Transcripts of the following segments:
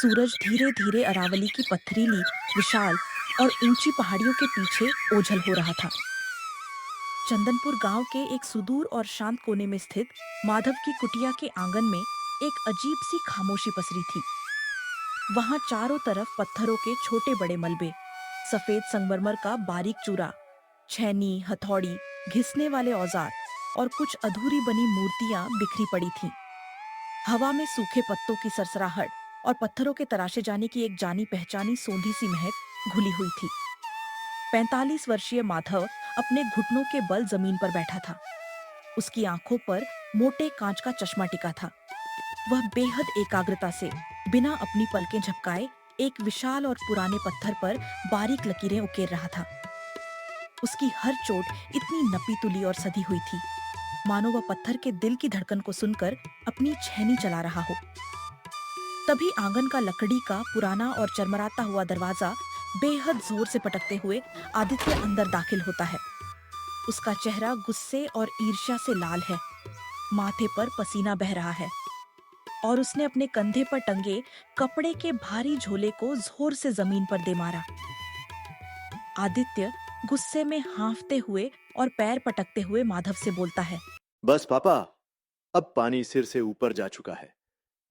सूरज धीरे धीरे अरावली की पथरीली, विशाल और ऊंची पहाड़ियों के पीछे ओझल हो रहा था। चंदनपुर गांव के एक सुदूर और शांत कोने में स्थित माधव की कुटिया के आंगन में एक अजीब सी खामोशी पसरी थी। वहां चारों तरफ पत्थरों के छोटे बड़े मलबे, सफेद संगमरमर का बारीक चूरा, छैनी, हथौड़ी, घिसने वाले औजार और कुछ अधूरी बनी मूर्तियां बिखरी पड़ी थीं। हवा में सूखे पत्तों की सरसराहट और पत्थरों के तराशे जाने की एक जानी पहचानी सोंधी सी महक घुली हुई थी। 45 वर्षीय माधव अपने घुटनों के बल जमीन पर बैठा था। उसकी आंखों पर मोटे कांच का चश्मा टिका था। वह बेहद एकाग्रता से, बिना अपनी पलकें झपकाए, एक विशाल और पुराने पत्थर पर बारीक लकीरें उकेर रहा था। उसकी हर चोट इतनी नपी-तुली और सधी हुई थी, मानो वह पत्थर के दिल की धड़कन को सुनकर अपनी छेनी चला रहा हो। तभी आंगन का लकड़ी का पुराना और चरमराता हुआ दरवाजा बेहद जोर से पटकते हुए आदित्य अंदर दाखिल होता है। उसका चेहरा गुस्से और ईर्ष्या से लाल है, माथे पर पसीना बह रहा है और उसने अपने कंधे पर टंगे कपड़े के भारी झोले को जोर से जमीन पर दे मारा। आदित्य गुस्से में हांफते हुए और पैर पटकते हुए माधव से बोलता है। बस पापा, अब पानी सिर से ऊपर जा चुका है।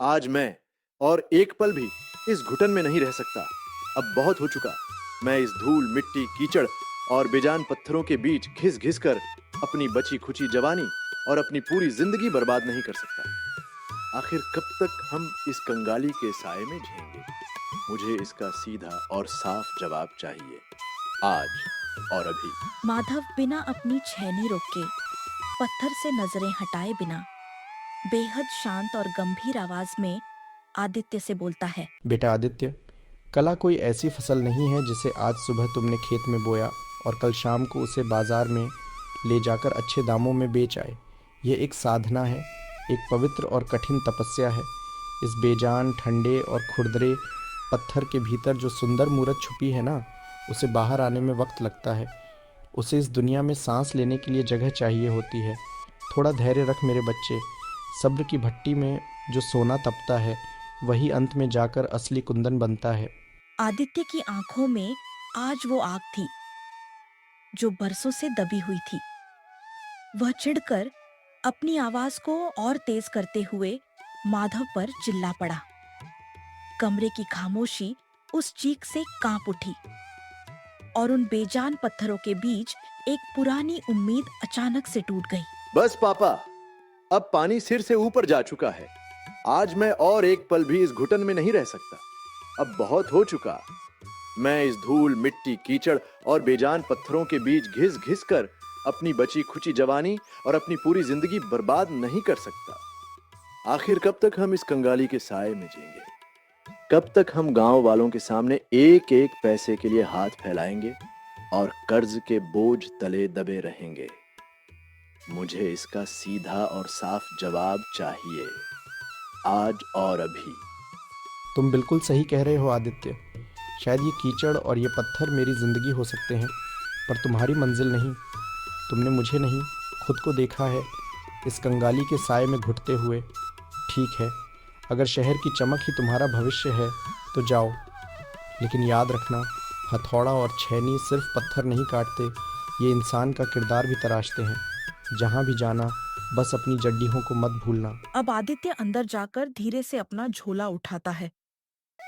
आज मैं और एक पल भी इस घुटन में नहीं रह सकता। अब बहुत हो चुका। मैं इस धूल, मिट्टी, कीचड़ और बेजान पत्थरों के बीच घिस घिस कर अपनी बची खुची जवानी और अपनी पूरी जिंदगी बर्बाद नहीं कर सकता। आखिर कब तक हम इस कंगाली के साए में जिएंगे? मुझे इसका सीधा और साफ जवाब चाहिए, आज और अभी। माधव बिना अपनी छेनी रोके, पत्थर से नजरें हटाए बिना, बेहद शांत और गंभीर आवाज में आदित्य से बोलता है। बेटा आदित्य, कला कोई ऐसी फसल नहीं है जिसे आज सुबह तुमने खेत में बोया और कल शाम को उसे बाजार में ले जाकर अच्छे दामों में बेच आए। यह एक साधना है, एक पवित्र और कठिन तपस्या है। इस बेजान, ठंडे और खुरदरे पत्थर के भीतर जो सुंदर मूरत छुपी है ना, उसे बाहर आने में वक्त लगता है। उसे इस दुनिया में सांस लेने के लिए जगह चाहिए होती है। थोड़ा धैर्य रख मेरे बच्चे। सब्र की भट्टी में जो सोना तपता है, वही अंत में जाकर असली कुंदन बनता है। आदित्य की आंखों में आज वो आग थी जो बरसों से दबी हुई थी। वह चिढ़कर अपनी आवाज को और तेज करते हुए माधव पर चिल्ला पड़ा। कमरे की खामोशी उस चीख से कांप उठी और उन बेजान पत्थरों के बीच एक पुरानी उम्मीद अचानक से टूट गई। बस पापा, अब पानी सिर से ऊपर जा चुका है। आज मैं और एक पल भी इस घुटन में नहीं रह सकता। अब बहुत हो चुका। मैं इस धूल, मिट्टी, कीचड़ और बेजान पत्थरों के बीच घिस घिस कर अपनी बची खुची जवानी और अपनी पूरी जिंदगी बर्बाद नहीं कर सकता। आखिर कब तक हम इस कंगाली के साए में जिएंगे? कब तक हम गांव वालों के सामने एक एक पैसे के लिए हाथ फैलाएंगे और कर्ज के बोझ तले दबे रहेंगे? मुझे इसका सीधा और साफ जवाब चाहिए, आज और अभी। तुम बिल्कुल सही कह रहे हो आदित्य। शायद ये कीचड़ और ये पत्थर मेरी ज़िंदगी हो सकते हैं, पर तुम्हारी मंजिल नहीं। तुमने मुझे नहीं, खुद को देखा है इस कंगाली के साए में घुटते हुए। ठीक है, अगर शहर की चमक ही तुम्हारा भविष्य है तो जाओ, लेकिन याद रखना, हथौड़ा और छेनी सिर्फ पत्थर नहीं काटते, ये इंसान का किरदार भी तराशते हैं। जहाँ भी जाना, बस अपनी जड्डियों को मत भूलना। अब आदित्य अंदर जाकर धीरे से अपना झोला उठाता है।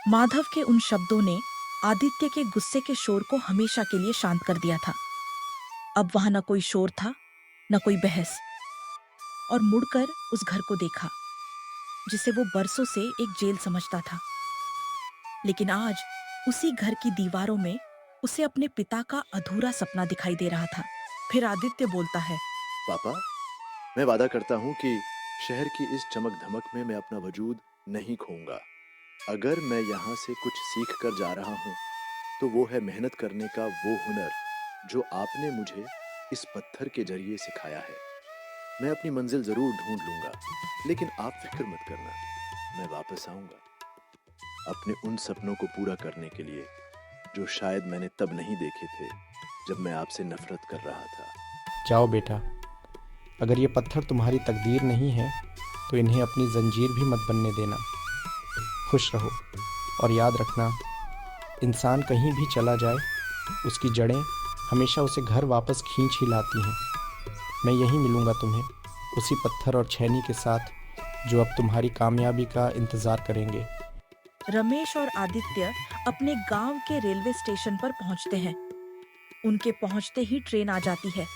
माधव के उन शब्दों ने आदित्य के गुस्से के शोर को हमेशा के लिए शांत कर दिया था। अब वहां न कोई शोर था, न कोई बहस, और मुड़कर उस घर को देखा जिसे वो बरसों से एक जेल समझता था। लेकिन आज उसी घर की दीवारों में उसे अपने पिता का अधूरा सपना दिखाई दे रहा था। फिर आदित्य बोलता है। पापा, मैं वादा करता हूं कि शहर की इस चमक धमक में मैं अपना वजूद नहीं खोऊंगा। अगर मैं यहाँ से कुछ सीख कर जा रहा हूँ, तो वो है मेहनत करने का वो हुनर जो आपने मुझे इस पत्थर के जरिए सिखाया है। मैं अपनी मंजिल जरूर ढूंढ लूंगा, लेकिन आप फिक्र मत करना, मैं वापस आऊंगा अपने उन सपनों को पूरा करने के लिए जो शायद मैंने तब नहीं देखे थे जब मैं आपसे नफरत कर रहा था। जाओ बेटा, अगर ये पत्थर तुम्हारी तकदीर नहीं है तो इन्हें अपनी जंजीर भी मत बनने देना। खुश रहो। और याद रखना, इंसान कहीं भी चला जाए, उसकी जड़ें हमेशा उसे घर वापस खींच ही लाती हैं। मैं यहीं मिलूँगा तुम्हें, उसी पत्थर और छैनी के साथ जो अब तुम्हारी कामयाबी का इंतज़ार करेंगे। रमेश और आदित्य अपने गांव के रेलवे स्टेशन पर पहुंचते हैं। उनके पहुंचते ही ट्रेन आ जाती है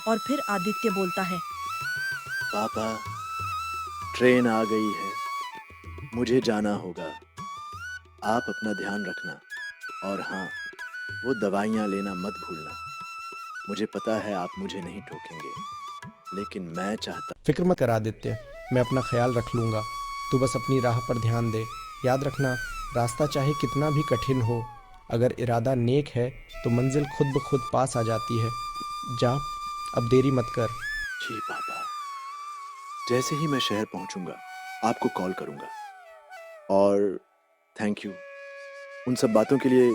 और फिर आदित्य बोलता है, पापा, ट्रेन आ गई है, मुझे जाना होगा। आप अपना ध्यान रखना और हाँ, वो दवाइयाँ लेना मत भूलना। मुझे पता है आप मुझे नहीं टोकेंगे, लेकिन मैं चाहता। फिक्र मत कर आदित्य, मैं अपना ख्याल रख लूँगा। तू बस अपनी राह पर ध्यान दे। याद रखना, रास्ता चाहे कितना भी कठिन हो, अगर इरादा नेक है तो मंजिल खुद ब खुद पास आ जाती है। जा, अब देरी मत कर। जी पापा, जैसे ही मैं शहर पहुंचूंगा आपको कॉल करूंगा। और थैंक यू उन सब बातों के लिए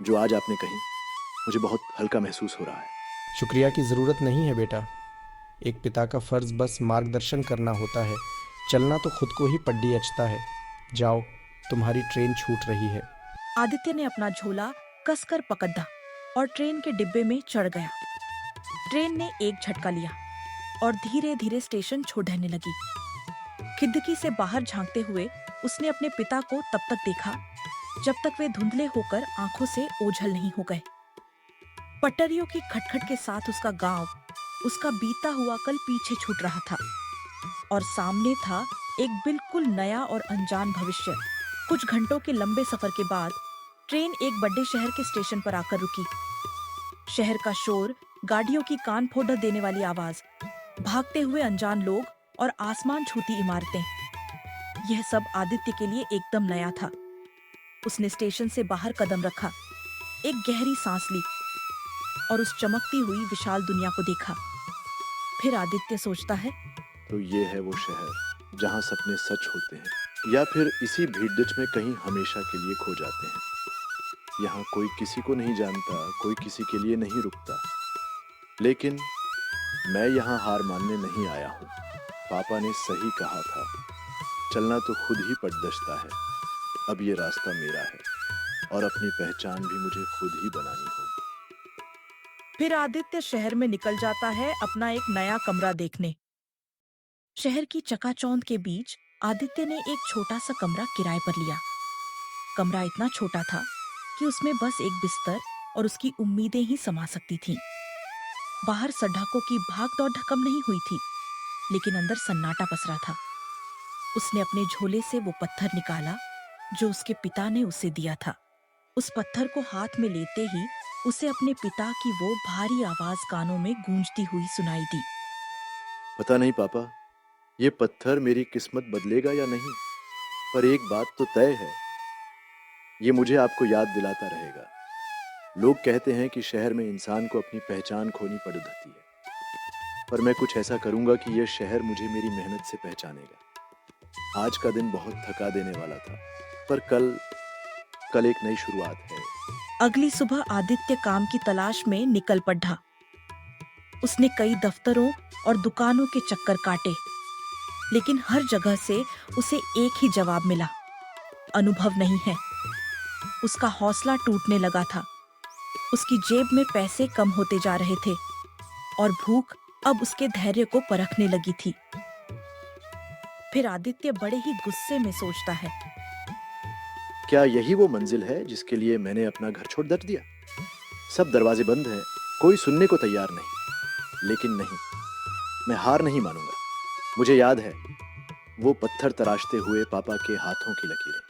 जो आज आपने कही। मुझे बहुत हल्का महसूस हो रहा है। शुक्रिया की ज़रूरत नहीं है बेटा। एक पिता का फ़र्ज़ बस मार्गदर्शन करना होता है। चलना तो खुद को ही पड्डी अचता है। जाओ, तुम्हारी ट्रेन छूट रही है। आदित्य ने अपना झोला कसकर पकड़ा और ट्रेन के डिब्बे में चढ़ गया। ट्रेन ने एक झटका लिया और धीरे धीरे स्टेशन छोड़ने लगी। खिड़की से बाहर झांकते हुए उसने अपने पिता को तब तक देखा जब तक वे धुंधले होकर आंखों से ओझल नहीं हो गए। पटरियों की खटखट के साथ उसका गांव, उसका बीता हुआ कल पीछे छूट रहा था और सामने था एक बिल्कुल नया और अनजान भविष्य। कुछ घंटों के लंबे सफर के बाद ट्रेन एक बड़े शहर के स्टेशन पर आकर रुकी। शहर का शोर, गाड़ियों की कान फोड़ देने वाली आवाज, भागते हुए अनजान लोग और आसमान छूती इमारतें, यह सब आदित्य के लिए एकदम नया था। उसने स्टेशन से बाहर कदम रखा, एक गहरी सांस ली और उस चमकती हुई विशाल दुनिया को देखा। फिर आदित्य सोचता है, तो ये है वो शहर जहाँ सपने सच होते हैं या फिर इसी भीड़ में कहीं हमेशा के लिए खो जाते हैं। यहाँ कोई किसी को नहीं जानता, कोई किसी के लिए नहीं रुकता। लेकिन मैं यहाँ हार मानने नहीं आया हूँ। पापा ने सही कहा था, चलना तो खुद ही पटदशता है। अब ये रास्ता मेरा है और अपनी पहचान भी मुझे खुद ही बनानी होगी। फिर आदित्य शहर में निकल जाता है अपना एक नया कमरा देखने। शहर की चकाचौंध के बीच आदित्य ने एक छोटा सा कमरा किराए पर लिया। कमरा इतना छोटा था कि उसमें बस एक बिस्तर और उसकी उम्मीदें ही समा सकती थीं। बाहर सड़कों की भाग-दौड़ कम नहीं हुई थी, लेकिन अंदर सन्नाटा पसरा था। उसने अपने झोले से वो पत्थर निकाला जो उसके पिता ने उसे दिया था। उस पत्थर को हाथ में लेते ही उसे अपने पिता की वो भारी आवाज कानों में गूंजती हुई सुनाई दी। पता नहीं पापा, ये पत्थर मेरी किस्मत बदलेगा या नहीं, पर एक बात तो तय है, ये मुझे आपको याद दिलाता रहेगा। लोग कहते हैं कि शहर में इंसान को अपनी पहचान खोनी पड़ जाती है, पर मैं कुछ ऐसा करूंगा कि यह शहर मुझे मेरी मेहनत से पहचानेगा। आज का दिन बहुत थका देने वाला था, पर कल एक नई शुरुआत है। अगली सुबह आदित्य काम की तलाश में निकल पड़ा। उसने कई दफ्तरों और दुकानों के चक्कर काटे, लेकिन हर जगह से उसे एक ही जवाब मिला, अनुभव नहीं है। उसका हौसला टूटने लगा था। उसकी जेब में पैसे कम होते जा रहे थे और भूख अब उसके धैर्य को परखने लगी थी। फिर आदित्य बड़े ही गुस्से में सोचता है, क्या यही वो मंजिल है जिसके लिए मैंने अपना घर छोड़ दर दिया? सब दरवाजे बंद हैं, कोई सुनने को तैयार नहीं। लेकिन नहीं, मैं हार नहीं मानूंगा। मुझे याद है वो पत्थर तराशते हुए पापा के हाथों की लकीरें,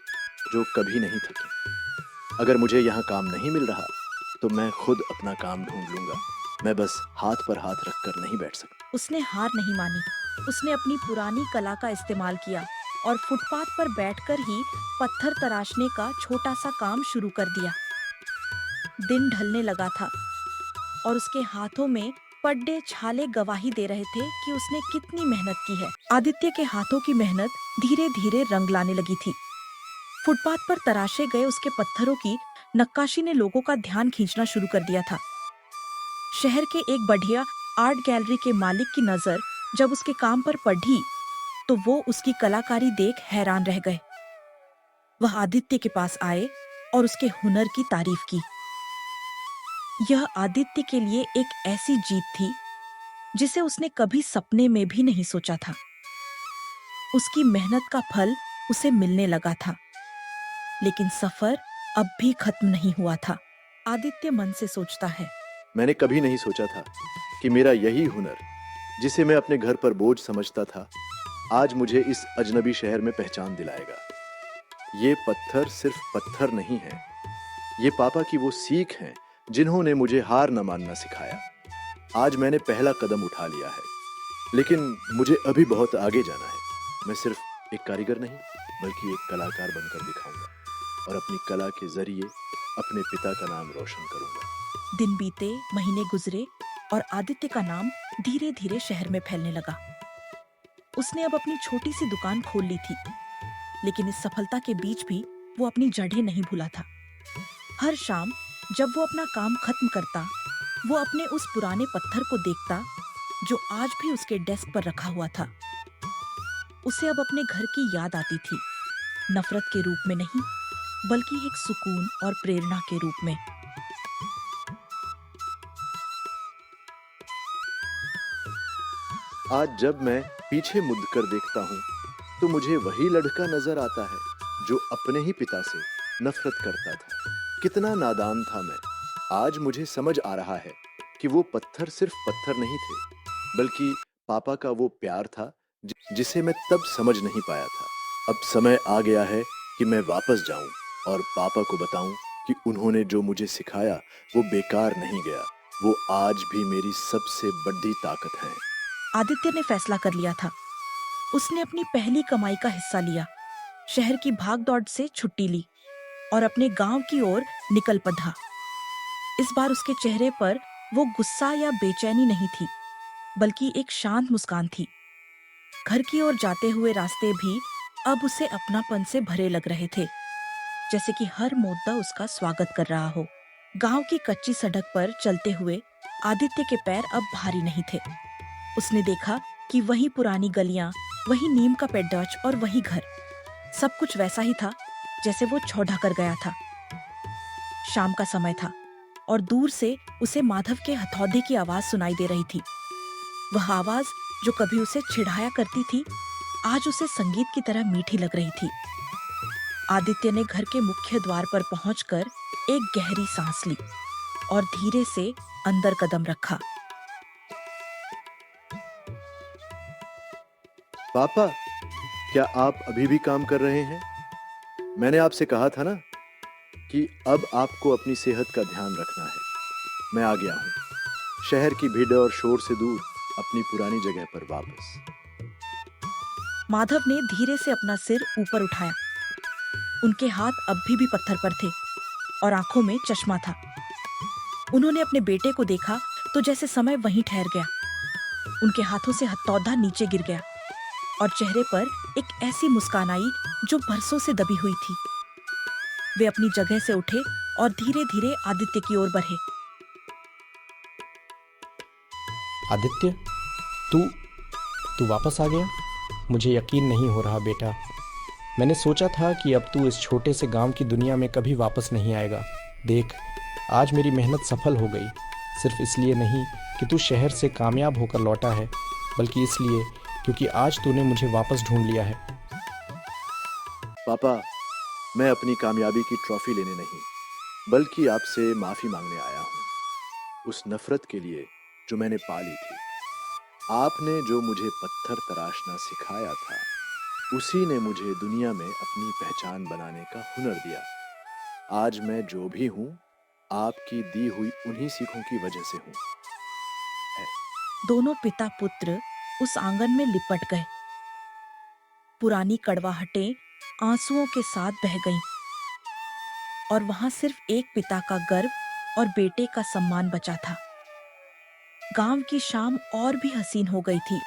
जो कभी नहीं थकी। अगर मुझे यहाँ काम नहीं मिल रहा तो मैं खुद अपना काम ढूंढ लूंगा। मैं बस हाथ पर हाथ रखकर नहीं बैठ सकता। उसने हार नहीं मानी। उसने अपनी पुरानी कला का इस्तेमाल किया और फुटपाथ पर बैठकर ही पत्थर तराशने का छोटा सा काम शुरू कर दिया। दिन ढलने लगा था और उसके हाथों में पड्डे छाले गवाही दे रहे थे कि उसने कितनी मेहनत की है। आदित्य के हाथों की मेहनत धीरे धीरे रंग लाने लगी थी। फुटपाथ पर तराशे गए उसके पत्थरों की नक्काशी ने लोगों का ध्यान खींचना शुरू कर दिया था। शहर के एक बढ़िया आर्ट गैलरी के मालिक की नजर जब उसके काम पर पड़ी तो वो उसकी कलाकारी देख हैरान रह गए। वह आदित्य के पास आए और उसके हुनर की तारीफ की। यह आदित्य के लिए एक ऐसी जीत थी जिसे उसने कभी सपने में भी नहीं सोचा था। उसकी मेहनत का फल उसे मिलने लगा था, लेकिन सफर अब भी खत्म नहीं हुआ था। आदित्य मन से सोचता है, मैंने कभी नहीं सोचा था कि मेरा यही हुनर, जिसे मैं अपने घर पर बोझ समझता था, आज मुझे इस अजनबी शहर में पहचान दिलाएगा। ये पत्थर सिर्फ पत्थर नहीं है, ये पापा की वो सीख हैं जिन्होंने मुझे हार न मानना सिखाया। आज मैंने पहला कदम उठा लिया है, लेकिन मुझे अभी बहुत आगे जाना है। मैं सिर्फ एक कारीगर नहीं, बल्कि एक कलाकार बनकर दिखाऊंगा और अपनी कला के जरिए अपने पिता का नाम रोशन करूंगा। दिन बीते, महीने गुजरे और आदित्य का नाम धीरे धीरे शहर में फैलने लगा। उसने अब अपनी छोटी सी दुकान खोल ली थी, लेकिन इस सफलता के बीच भी वो अपनी जड़ें नहीं भूला था। हर शाम जब वो अपना काम खत्म करता, वो अपने उस पुराने पत्थर को देखता जो आज भी उसके डेस्क पर रखा हुआ था। उसे अब अपने घर की याद आती थी, नफरत के रूप में नहीं, बल्कि एक सुकून और प्रेरणा के रूप में। आज जब मैं पीछे मुड़ कर देखता हूँ, तो मुझे वही लड़का नजर आता है जो अपने ही पिता से नफरत करता था। कितना नादान था मैं। आज मुझे समझ आ रहा है कि वो पत्थर सिर्फ पत्थर नहीं थे, बल्कि पापा का वो प्यार था जिसे मैं तब समझ नहीं पाया था। अब समय आ गया है कि मैं वापस जाऊं और पापा को बताऊं कि उन्होंने जो मुझे सिखाया वो बेकार नहीं गया। वो आज भी मेरी सबसे बड़ी ताकत है। आदित्य ने फैसला कर लिया था। उसने अपनी पहली कमाई का हिस्सा लिया, शहर की भागदौड़ से छुट्टी ली और अपने गांव की ओर निकल पड़ा। इस बार उसके चेहरे पर वो गुस्सा या बेचैनी नहीं थी, बल्कि एक शांत मुस्कान थी। घर की ओर जाते हुए रास्ते भी अब उसे अपनापन से भरे लग रहे थे, जैसे कि हर मोड़ उसका स्वागत कर रहा हो। गांव की कच्ची सड़क पर चलते हुए आदित्य के पैर अब भारी नहीं थे। उसने देखा कि वही पुरानी गलियां, वही नीम का पेड़च और वही घर, सब कुछ वैसा ही था जैसे वो छोड़ा कर गया था। शाम का समय था और दूर से उसे माधव के हथौड़े की आवाज सुनाई दे रही थी। वह आवाज जो कभी उसे चिढ़ाया करती थी, आज उसे संगीत की तरह मीठी लग रही थी। आदित्य ने घर के मुख्य द्वार पर पहुंचकर एक गहरी सांस ली और धीरे से अंदर कदम रखा। पापा, क्या आप अभी भी काम कर रहे हैं? मैंने आपसे कहा था ना कि अब आपको अपनी सेहत का ध्यान रखना है। मैं आ गया हूँ, शहर की भीड़ और शोर से दूर, अपनी पुरानी जगह पर वापस। माधव ने धीरे से अपना सिर ऊपर उठाया। उनके हाथ अब भी पत्थर पर थे और आंखों में चश्मा था। उन्होंने अपने बेटे को देखा तो जैसे समय वहीं ठहर गया। उनके हाथों से हथौड़ा नीचे गिर गया और चेहरे पर एक ऐसी मुस्कान आई जो बरसों से दबी हुई थी। वे अपनी जगह से उठे और धीरे धीरे आदित्य की ओर बढ़े। आदित्य, तू तू वापस आ गया? मुझे यकीन नहीं हो रहा बेटा। मैंने सोचा था कि अब तू इस छोटे से गांव की दुनिया में कभी वापस नहीं आएगा। देख, आज मेरी मेहनत सफल हो गई। सिर्फ इसलिए नहीं कि तू शहर से कामयाब होकर लौटा है, बल्कि इसलिए क्योंकि आज तूने मुझे वापस ढूंढ लिया है। पापा, मैं अपनी कामयाबी की ट्रॉफी लेने नहीं, बल्कि आपसे माफी मांगने आया हूँ, उस नफरत के लिए जो मैंने पाली थी। आपने जो मुझे पत्थर तराशना सिखाया था, उसी ने मुझे दुनिया में अपनी पहचान बनाने का हुनर दिया। आज मैं जो भी हूँ, आपकी दी हुई उन्हीं सीखों की वजह से हूँ। दोनों पिता पुत्र उस आंगन में लिपट गए। पुरानी कड़वाहटें आंसुओं के साथ बह गईं और वहां सिर्फ एक पिता का गर्व और बेटे का सम्मान बचा था। गांव की शाम और भी हसीन हो गई थी,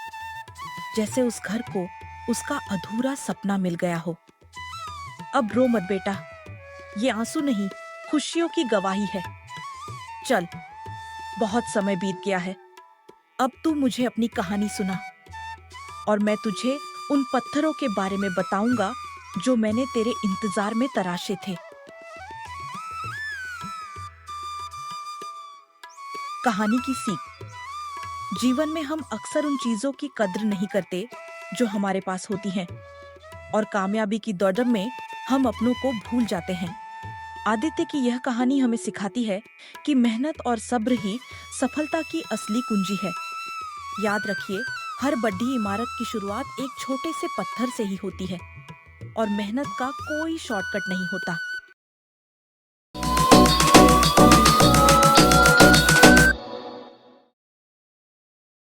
जैसे उस घर को उसका अधूरा सपना मिल गया हो। अब रो मत बेटा, ये आंसू नहीं, खुशियों की गवाही है। चल, बहुत समय बीत गया है। अब तू मुझे अपनी कहानी सुना और मैं तुझे उन पत्थरों के बारे में बताऊंगा जो मैंने तेरे इंतजार में तराशे थे। कहानी की सीख। जीवन में हम अक्सर उन चीजों की कद्र नहीं करते जो हमारे पास होती हैं, और कामयाबी की दौड़ में हम अपनों को भूल जाते हैं। आदित्य की यह कहानी हमें सिखाती है कि मेहनत और सब्र ही सफलता की असली कुंजी है। याद रखिए, हर बड़ी इमारत की शुरुआत एक छोटे से पत्थर से ही होती है, और मेहनत का कोई शॉर्टकट नहीं होता।